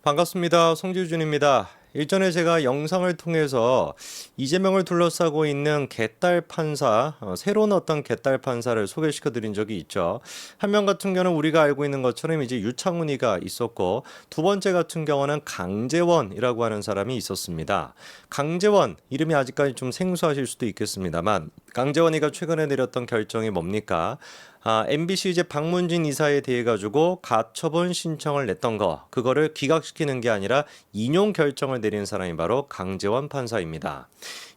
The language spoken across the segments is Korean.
반갑습니다. 송지준입니다. 일전에 제가 영상을 통해서 이재명을 둘러싸고 있는 개딸 판사, 새로운 어떤 개딸 판사를 소개시켜 드린 적이 있죠. 한 명 같은 경우는 우리가 알고 있는 것처럼 이제 유창훈이가 있었고, 두 번째 같은 경우는 강재원이라고 하는 사람이 있었습니다. 강재원, 이름이 아직까지 좀 생소하실 수도 있겠습니다만, 강재원이가 최근에 내렸던 결정이 뭡니까? MBC 이제 박문진 이사에 대해 가지고 가처분 신청을 냈던 거, 그거를 기각시키는 게 아니라 인용 결정을 내린 사람이 바로 강재원 판사입니다.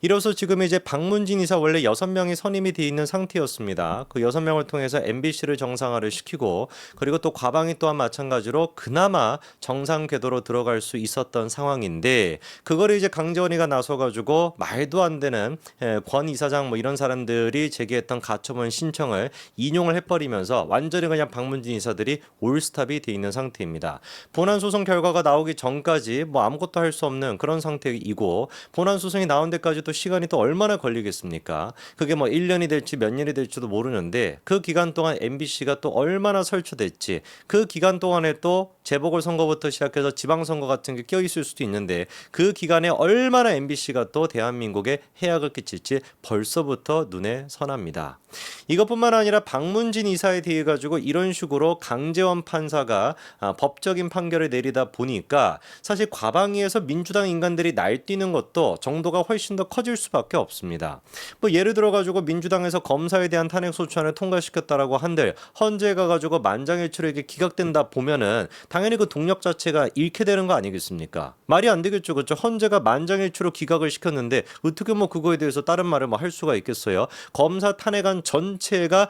이로써 지금 이제 박문진 이사 원래 6명이 선임이 돼 있는 상태였습니다. 그 6명을 통해서 MBC를 정상화를 시키고, 그리고 또 과방이 또한 마찬가지로 그나마 정상 궤도로 들어갈 수 있었던 상황인데, 그거를 이제 강재원이가 나서가지고 말도 안 되는 권 이사장 뭐 이런 사람들이 제기했던 가처분 신청을 인용을 해버리면서 완전히 그냥 박문진 이사들이 올스탑이 돼 있는 상태입니다. 본안 소송 결과가 나오기 전까지 뭐 아무것도 할 수 없는 그런 상태이고, 본안 소송이 나온 데까지 또 시간이 또 얼마나 걸리겠습니까? 그게 뭐 1년이 될지 몇 년이 될지도 모르는데, 그 기간 동안 MBC가 또 얼마나 설치됐지, 그 기간 동안에 또 재보궐선거부터 시작해서 지방선거 같은 게 껴있을 수도 있는데, 그 기간에 얼마나 MBC가 또 대한민국에 해악을 끼칠지 벌써부터 눈에 선합니다. 이것뿐만 아니라 박문진 이사에 대해 가지고 이런 식으로 강재원 판사가 법적인 판결을 내리다 보니까 사실 과방위에서 민주당 인간들이 날뛰는 것도 정도가 훨씬 더 커질 수밖에 없습니다. 뭐 예를 들어 가지고 민주당에서 검사에 대한 탄핵 소추안을 통과시켰다라고 한들 헌재에 가가지고 만장일치로 이게 기각된다 보면은 당연히 그 동력 자체가 잃게 되는 거 아니겠습니까? 말이 안 되겠죠, 그렇죠? 헌재가 만장일치로 기각을 시켰는데 어떻게 뭐 그거에 대해서 다른 말을 뭐 할 수가 있겠어요? 검사 탄핵안 전체가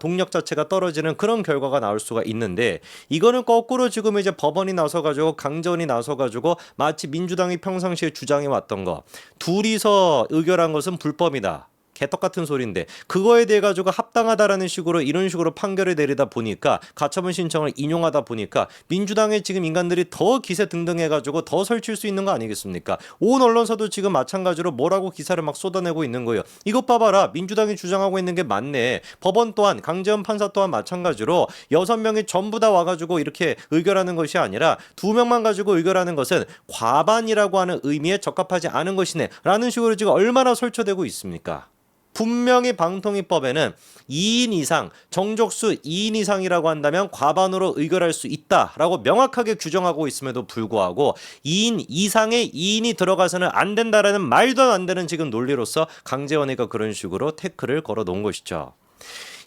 동력 자체가 떨어지는 그런 결과가 나올 수가 있는데, 이거는 거꾸로 지금 이제 법원이 나서가지고 강재원이 나서가지고 마치 민주당이 평상시에 주장해 왔던 거, 둘이서 의결한 것은 불법이다, 개떡 같은 소리인데, 그거에 대해 가지고 합당하다라는 식으로 이런 식으로 판결을 내리다 보니까, 가처분 신청을 인용하다 보니까 민주당의 지금 인간들이 더 기세 등등해 가지고 더 설칠 수 있는 거 아니겠습니까? 온 언론사도 지금 마찬가지로 뭐라고 기사를 막 쏟아내고 있는 거예요. 이것 봐봐라, 민주당이 주장하고 있는 게 맞네. 법원 또한, 강재원 판사 또한 마찬가지로 6명이 전부 다 와가지고 이렇게 의결하는 것이 아니라 2명만 가지고 의결하는 것은 과반이라고 하는 의미에 적합하지 않은 것이네 라는 식으로 지금 얼마나 설쳐되고 있습니까? 분명히 방통위법에는 2인 이상, 정족수 2인 이상이라고 한다면 과반으로 의결할 수 있다라고 명확하게 규정하고 있음에도 불구하고 2인 이상의 2인이 들어가서는 안 된다라는 말도 안 되는 지금 논리로서 강재원이가 그런 식으로 태클을 걸어 놓은 것이죠.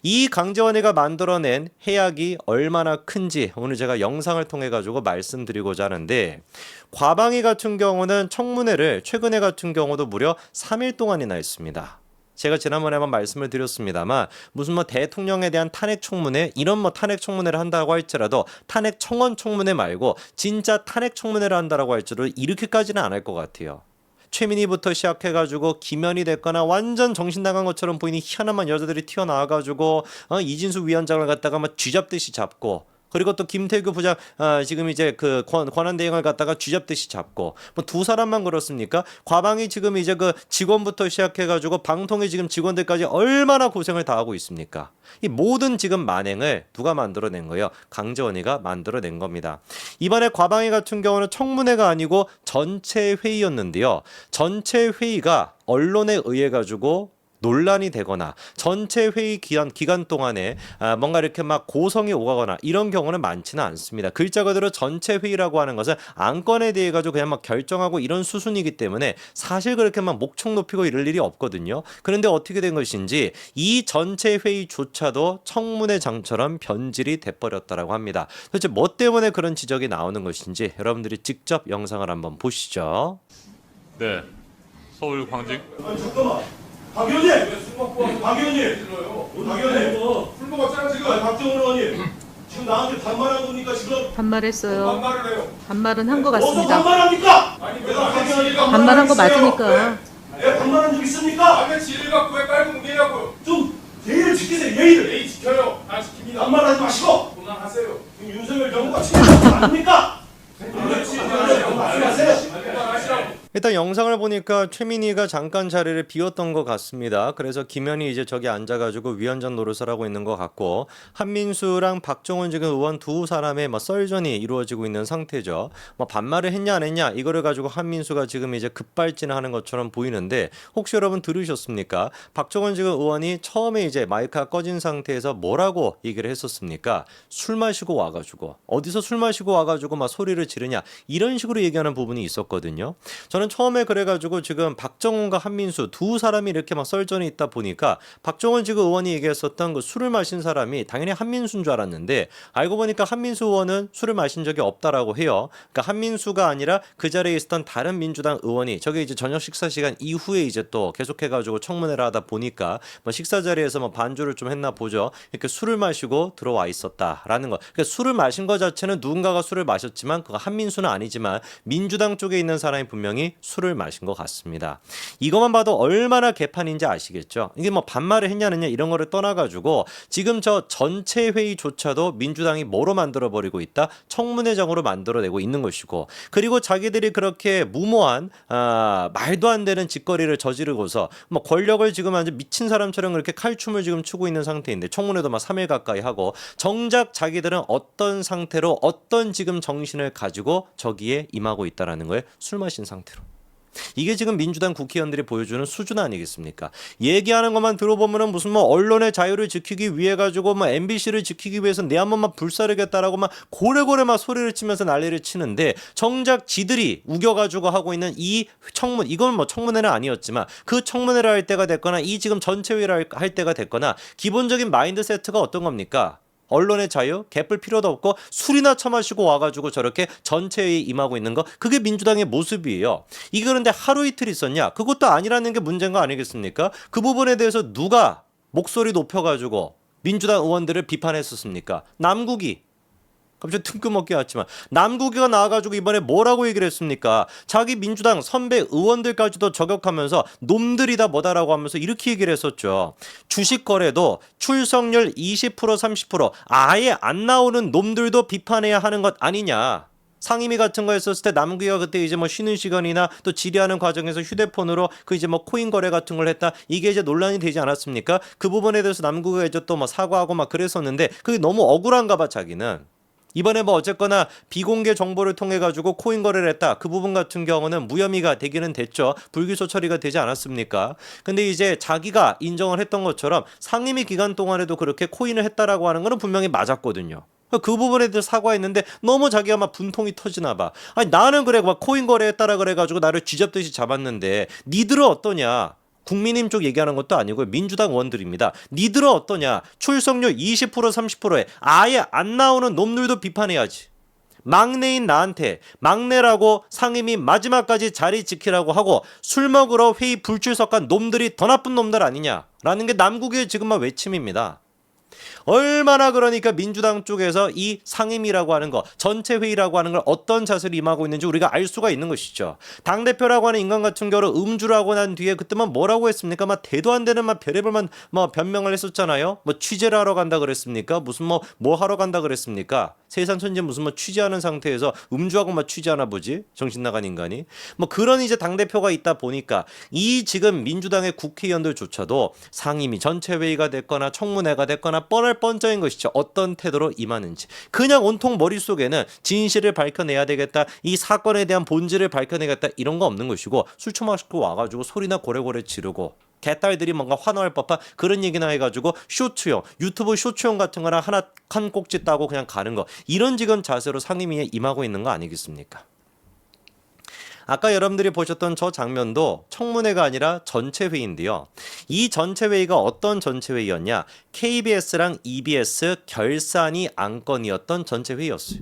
이 강재원이가 만들어낸 해악이 얼마나 큰지 오늘 제가 영상을 통해 가지고 말씀드리고자 하는데, 과방위 같은 경우는 청문회를 최근에 같은 경우도 무려 3일 동안이나 했습니다. 제가 지난번에 한번 말씀을 드렸습니다만, 무슨 뭐 대통령에 대한 탄핵 청문회, 이런 뭐 탄핵 청문회를 한다고 할지라도 탄핵 청원 청문회 말고 진짜 탄핵 청문회를 한다라고 할지라도 이렇게까지는 안 할 것 같아요. 최민희부터 시작해가지고 김현이 됐거나 완전 정신 나간 것처럼 보이는 희한한 여자들이 튀어나와가지고 이진수 위원장을 갖다가 막 쥐잡듯이 잡고, 그리고 또 김태규 부장 지금 이제 그 권한 대행을 갖다가 쥐잡듯이 잡고, 뭐 두 사람만 그렇습니까? 과방이 지금 이제 그 직원부터 시작해가지고 방통위 지금 직원들까지 얼마나 고생을 다 하고 있습니까? 이 모든 지금 만행을 누가 만들어낸 거예요? 강재원이가 만들어낸 겁니다. 이번에 과방위 같은 경우는 청문회가 아니고 전체 회의였는데요. 전체 회의가 언론에 의해 가지고 논란이 되거나 전체 회의 기간 동안에 뭔가 이렇게 막 고성이 오가거나 이런 경우는 많지는 않습니다. 글자 그대로 전체 회의라고 하는 것은 안건에 대해 가지고 그냥 막 결정하고 이런 수순이기 때문에 사실 그렇게 막 목청 높이고 이럴 일이 없거든요. 그런데 어떻게 된 것인지 이 전체 회의조차도 청문회장처럼 변질이 돼버렸다라고 합니다. 도대체 뭐 때문에 그런 지적이 나오는 것인지 여러분들이 직접 영상을 한번 보시죠. 네, 서울 광직. 잠깐만. 박 의원님! 박 의원님! 박 의원님! 술 먹었잖아 지금. 박정훈 의원님! 지금 나한테 반말한 겁니까 지금? 반말했어요. 반말을 해요. 반말은 한 것 어서 같습니다. 반말합니까? 아니 내가 반말한 거 맞으니까. 네, 반말한 적 있습니까? 남의 지를 갖고 왜 빨고 뭉개냐고요. 좀 예의를 지키세요, 예의를. 예의 지켜요. 다 지킵니다. 반말하지 마시고. 그만하세요. 윤석열 정부가 지금 아닙니까? 그만하시라고. 말씀하세요. 그만하시라고. 일단 영상을 보니까 최민희가 잠깐 자리를 비웠던 것 같습니다. 그래서 김현희 이제 저기 앉아가지고 위원장 노릇을 하고 있는 것 같고 한민수랑 박정원 지금 의원 두 사람의 썰전이 이루어지고 있는 상태죠. 반말을 했냐 안 했냐 이거를 가지고 한민수가 지금 이제 급발진하는 것처럼 보이는데 혹시 여러분 들으셨습니까? 박정원 지금 의원이 처음에 이제 마이크가 꺼진 상태에서 뭐라고 얘기를 했었습니까? 술 마시고 와가지고 어디서 술 마시고 와가지고 막 소리를 지르냐 이런 식으로 얘기하는 부분이 있었거든요. 저는 처음에 그래가지고 지금 박정원과 한민수 두 사람이 이렇게 막 썰전이 있다 보니까 박정원 지금 의원이 얘기했었던 그 술을 마신 사람이 당연히 한민수인 줄 알았는데 알고 보니까 한민수 의원은 술을 마신 적이 없다라고 해요. 그러니까 한민수가 아니라 그 자리에 있었던 다른 민주당 의원이 저게 이제 저녁 식사 시간 이후에 이제 또 계속해가지고 청문회를 하다 보니까 식사 자리에서 반주를 좀 했나 보죠. 이렇게 술을 마시고 들어와 있었다라는 거. 그러니까 술을 마신 것 자체는 누군가가 술을 마셨지만 그거 한민수는 아니지만 민주당 쪽에 있는 사람이 분명히 술을 마신 것 같습니다. 이것만 봐도 얼마나 개판인지 아시겠죠? 이게 반말을 했냐느냐 이런 거를 떠나가지고 지금 저 전체 회의조차도 민주당이 뭐로 만들어버리고 있다? 청문회장으로 만들어내고 있는 것이고 그리고 자기들이 그렇게 무모한 말도 안 되는 짓거리를 저지르고서 권력을 지금 아주 미친 사람처럼 그렇게 칼춤을 지금 추고 있는 상태인데 청문회도 3일 가까이 하고 정작 자기들은 어떤 상태로 어떤 지금 정신을 가지고 저기에 임하고 있다라는 거예요. 술 마신 상태로. 이게 지금 민주당 국회의원들이 보여주는 수준 아니겠습니까? 얘기하는 것만 들어보면은 무슨 언론의 자유를 지키기 위해 가지고 MBC를 지키기 위해서 내 한 번만 불사르겠다라고 고래고래 소리를 치면서 난리를 치는데 정작 지들이 우겨가지고 하고 있는 이 청문 이건 청문회는 아니었지만 그 청문회를 할 때가 됐거나 이 지금 전체 회의를 할 때가 됐거나 기본적인 마인드 세트가 어떤 겁니까? 언론의 자유, 개뿔 필요도 없고 술이나 처마시고 와가지고 저렇게 전체회의 임하고 있는 거 그게 민주당의 모습이에요. 이게 그런데 하루 이틀 있었냐? 그것도 아니라는 게 문제인 거 아니겠습니까? 그 부분에 대해서 누가 목소리 높여가지고 민주당 의원들을 비판했었습니까? 남국이. 갑자기 뜬금없게 왔지만 남국이가 나와가지고 이번에 뭐라고 얘기를 했습니까? 자기 민주당 선배 의원들까지도 저격하면서 놈들이다 뭐다라고 하면서 이렇게 얘기를 했었죠. 주식 거래도 출석률 20% 30% 아예 안 나오는 놈들도 비판해야 하는 것 아니냐. 상임위 같은 거 했었을 때 남국이가 그때 이제 쉬는 시간이나 또 질의하는 과정에서 휴대폰으로 그 이제 코인 거래 같은 걸 했다. 이게 이제 논란이 되지 않았습니까? 그 부분에 대해서 남국이가 이제 또 사과하고 그랬었는데 그게 너무 억울한가 봐 자기는. 이번에 어쨌거나 비공개 정보를 통해 가지고 코인 거래를 했다. 그 부분 같은 경우는 무혐의가 되기는 됐죠. 불기소 처리가 되지 않았습니까? 근데 이제 자기가 인정을 했던 것처럼 상임위 기간 동안에도 그렇게 코인을 했다라고 하는 거는 분명히 맞았거든요. 그 부분에 대해서 사과했는데 너무 자기가 분통이 터지나 봐. 아니 나는 그래 코인 거래했다라 그래가지고 나를 쥐잡듯이 잡았는데 니들은 어떠냐? 국민의힘 쪽 얘기하는 것도 아니고 민주당 의원들입니다. 니들은 어떠냐? 출석률 20% 30%에 아예 안 나오는 놈들도 비판해야지. 막내인 나한테 막내라고 상임위 마지막까지 자리 지키라고 하고 술 먹으러 회의 불출석한 놈들이 더 나쁜 놈들 아니냐라는 게 남국의 지금 외침입니다. 얼마나 그러니까 민주당 쪽에서 이 상임위라고 하는 거 전체 회의라고 하는 걸 어떤 자세로 임하고 있는지 우리가 알 수가 있는 것이죠. 당대표라고 하는 인간 같은 경우는 음주라고 난 뒤에 그때만 뭐라고 했습니까? 대도 안 되는 별의별 변명을 했었잖아요. 취재를 하러 간다 그랬습니까? 무슨 뭐 하러 간다 그랬습니까? 세상 천지 무슨 취재하는 상태에서 음주하고 취재하나 보지? 정신 나간 인간이. 그런 이제 당대표가 있다 보니까 이 지금 민주당의 국회의원들조차도 상임위 전체 회의가 됐거나 청문회가 됐거나 뻔할 뻔쩍인 것이죠. 어떤 태도로 임하는지. 그냥 온통 머릿속에는 진실을 밝혀내야 되겠다. 이 사건에 대한 본질을 밝혀내겠다. 이런 거 없는 것이고 술 처마시고 와가지고 소리나 고래고래 지르고 개딸들이 뭔가 환호할 법한 그런 얘기나 해가지고 쇼츠용 유튜브 쇼츠용 같은 거나 한 꼭지 따고 그냥 가는 거 이런 지금 자세로 상임위에 임하고 있는 거 아니겠습니까? 아까 여러분들이 보셨던 저 장면도 청문회가 아니라 전체 회의인데요. 이 전체 회의가 어떤 전체 회의였냐? KBS랑 EBS 결산이 안건이었던 전체 회의였어요.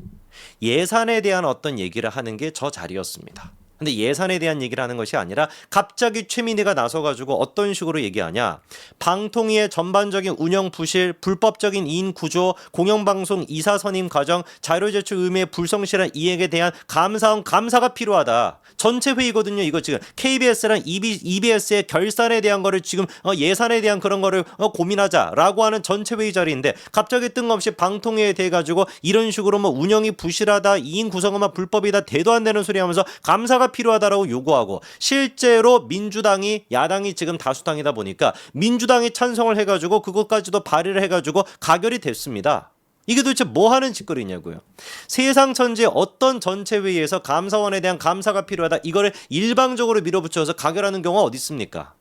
예산에 대한 어떤 얘기를 하는 게 저 자리였습니다. 근데 예산에 대한 얘기를 하는 것이 아니라 갑자기 최민희가 나서가지고 어떤 식으로 얘기하냐. 방통위의 전반적인 운영 부실, 불법적인 이인 구조, 공영방송 이사 선임 과정, 자료 제출 의무의 불성실한 이행에 대한 감사가 필요하다. 전체 회의거든요. 이거 지금 KBS랑 EBS의 결산에 대한 거를 지금 예산에 대한 그런 거를 고민하자라고 하는 전체 회의 자리인데 갑자기 뜬금없이 방통위에 대해 가지고 이런 식으로 운영이 부실하다, 이인 구성은 불법이다, 대도 안 되는 소리 하면서 감사가 필요하다라고 요구하고 실제로 민주당이 야당이 지금 다수당이다 보니까 민주당이 찬성을 해가지고 그것까지도 발의를 해가지고 가결이 됐습니다. 이게 도대체 뭐 하는 짓거리냐고요. 세상 천지의 어떤 전체 회의에서 감사원에 대한 감사가 필요하다 이거를 일방적으로 밀어붙여서 가결하는 경우가 어디 있습니까?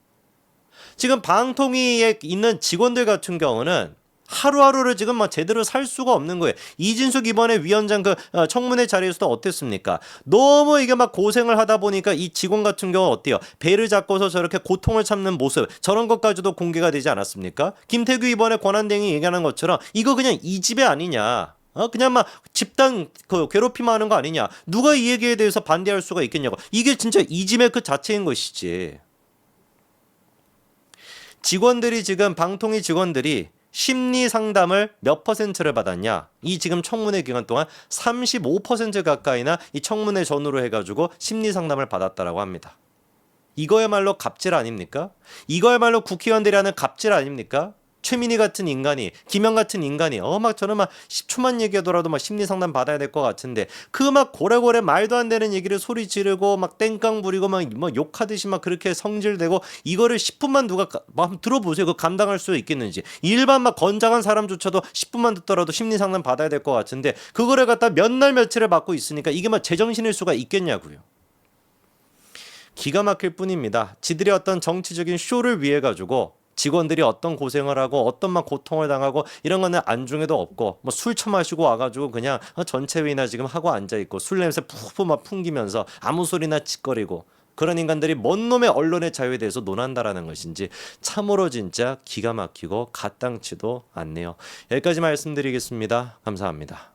지금 방통위에 있는 직원들 같은 경우는 하루하루를 지금 막 제대로 살 수가 없는 거예요. 이진숙 이번에 위원장 그 청문회 자리에서도 어땠습니까? 너무 이게 막 고생을 하다 보니까 이 직원 같은 경우는 어때요? 배를 잡고서 저렇게 고통을 참는 모습 저런 것까지도 공개가 되지 않았습니까? 김태규 이번에 권한대행이 얘기하는 것처럼 이거 그냥 이 집애 아니냐? 그냥 막 집단 괴롭힘만 하는 거 아니냐? 누가 이 얘기에 대해서 반대할 수가 있겠냐고. 이게 진짜 이지메 그 자체인 것이지. 직원들이 지금 방통위 직원들이 심리 상담을 몇 퍼센트를 받았냐? 이 지금 청문회 기간 동안 35% 가까이나 이 청문회 전후로 해가지고 심리 상담을 받았다라고 합니다. 이거야말로 갑질 아닙니까? 이거야말로 국회의원들이 하는 갑질 아닙니까? 최민희 같은 인간이, 김영 같은 인간이 막 저는 막 10초만 얘기하더라도 막 심리 상담 받아야 될 것 같은데 그 막 고래고래 말도 안 되는 얘기를 소리 지르고 막 땡깡 부리고 막 욕하듯이 막 그렇게 성질되고 이거를 10분만 누가 한번 들어보세요. 그거 감당할 수 있겠는지. 일반 막 건장한 사람조차도 10분만 듣더라도 심리 상담 받아야 될 것 같은데 그거를 갖다 몇 날 며칠을 받고 있으니까 이게 막 제정신일 수가 있겠냐고요. 기가 막힐 뿐입니다. 지들이 어떤 정치적인 쇼를 위해 가지고 직원들이 어떤 고생을 하고 어떤 막 고통을 당하고 이런 거는 안중에도 없고 뭐 술 처마시고 와가지고 그냥 전체 회의나 지금 하고 앉아있고 술 냄새 푹푹 막 풍기면서 아무 소리나 짓거리고 그런 인간들이 뭔 놈의 언론의 자유에 대해서 논한다라는 것인지 참으로 진짜 기가 막히고 가땅치도 않네요. 여기까지 말씀드리겠습니다. 감사합니다.